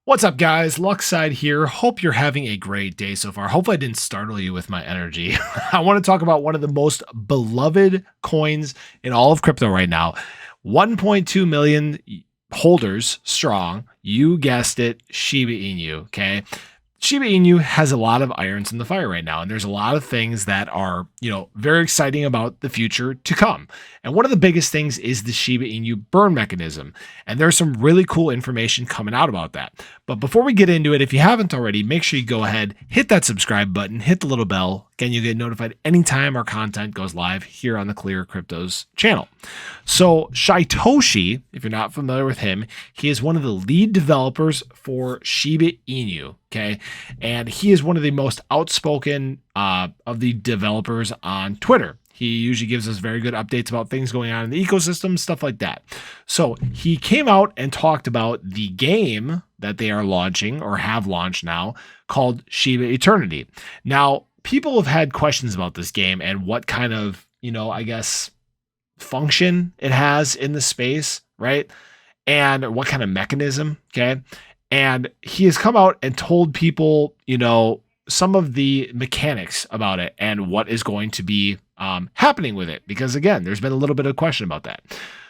What's up, guys? Luckside here. Hope you're having a great day so far. Hope I didn't startle you with my energy. I want to talk about one of the most beloved coins in all of crypto right now. 1.2 million holders strong. You guessed it, Shiba Inu. Okay. Shiba Inu has a lot of irons in the fire right now, and there's a lot of things that are, very exciting about the future to come. And one of the biggest things is the Shiba Inu burn mechanism, and there's some really cool information coming out about that. But before we get into it, if you haven't already, make sure you go ahead, hit that subscribe button, hit the little bell. Again, you get notified anytime our content goes live here on the ClearCryptos channel. So Shytoshi, if you're not familiar with him, he is one of the lead developers for Shiba Inu. Okay. And he is one of the most outspoken of the developers on Twitter. He usually gives us very good updates about things going on in the ecosystem, stuff like that. So he came out and talked about the game that they are launching or have launched now called Shiba Eternity. Now, people have had questions about this game and what kind of, function it has in the space, right? And what kind of mechanism, okay? And he has come out and told people, some of the mechanics about it and what is going to be happening with it. Because again, there's been a little bit of question about that.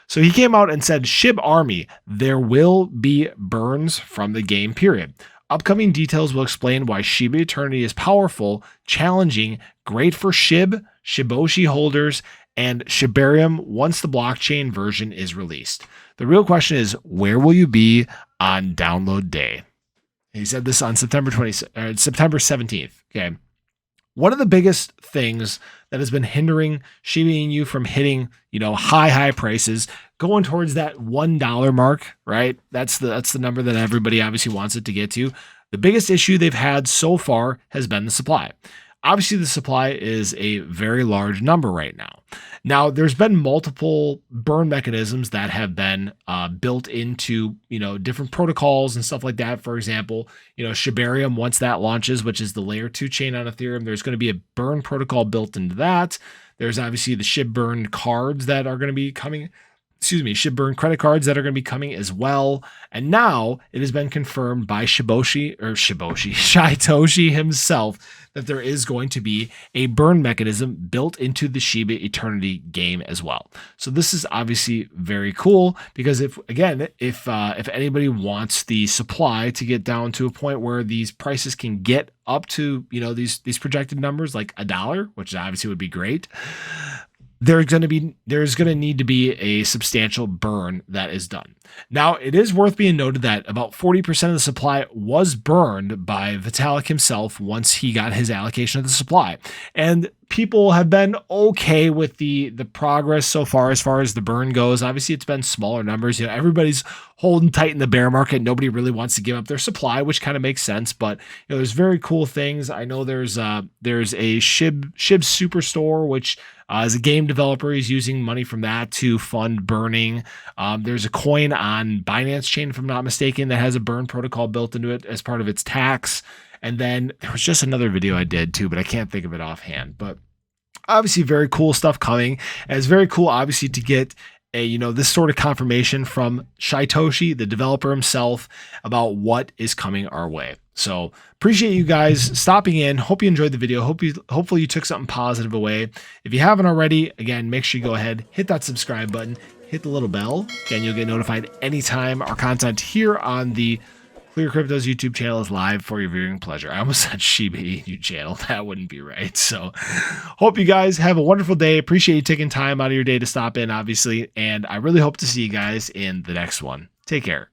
So he came out and said, SHIB Army, there will be burns from the game period. Upcoming details will explain why Shiba Eternity is powerful, challenging, great for SHIB, Shytoshi holders, and Shibarium once the blockchain version is released. The real question is, where will you be on download day? He said this on September 17th. Okay. One of the biggest things that has been hindering Shiba Inu from hitting, high prices, going towards that $1 mark, right? That's the number that everybody obviously wants it to get to. The biggest issue they've had so far has been the supply. Obviously, the supply is a very large number right now. Now, there's been multiple burn mechanisms that have been built into, different protocols and stuff like that. For example, Shibarium, once that launches, which is the layer 2 chain on Ethereum, there's going to be a burn protocol built into that. There's obviously the SHIB burn cards that are going to be coming. SHIB burn credit cards that are going to be coming as well. And now it has been confirmed by Shytoshi himself that there is going to be a burn mechanism built into the Shiba Eternity game as well. So this is obviously very cool because if anybody wants the supply to get down to a point where these prices can get up to, these projected numbers like $1, which obviously would be great, there's going to need to be a substantial burn that is done. Now, it is worth being noted that about 40% of the supply was burned by Vitalik himself once he got his allocation of the supply. And people have been okay with the progress so far as the burn goes. Obviously, it's been smaller numbers. everybody's holding tight in the bear market. Nobody really wants to give up their supply, which kind of makes sense. But there's very cool things. I know there's a SHIB Superstore, which as a game developer, he's using money from that to fund burning. There's a coin on Binance Chain, if I'm not mistaken, that has a burn protocol built into it as part of its tax. And then there was just another video I did too, but I can't think of it offhand. But obviously very cool stuff coming. And it's very cool, obviously, to get this sort of confirmation from Shytoshi, the developer himself, about what is coming our way. So appreciate you guys stopping in. Hope you enjoyed the video. Hopefully you took something positive away. If you haven't already, again, make sure you go ahead, hit that subscribe button, hit the little bell. Again, you'll get notified anytime our content here on the ClearCryptos YouTube channel is live for your viewing pleasure. I almost said Shiba Inu channel. That wouldn't be right. So hope you guys have a wonderful day. Appreciate you taking time out of your day to stop in, obviously. And I really hope to see you guys in the next one. Take care.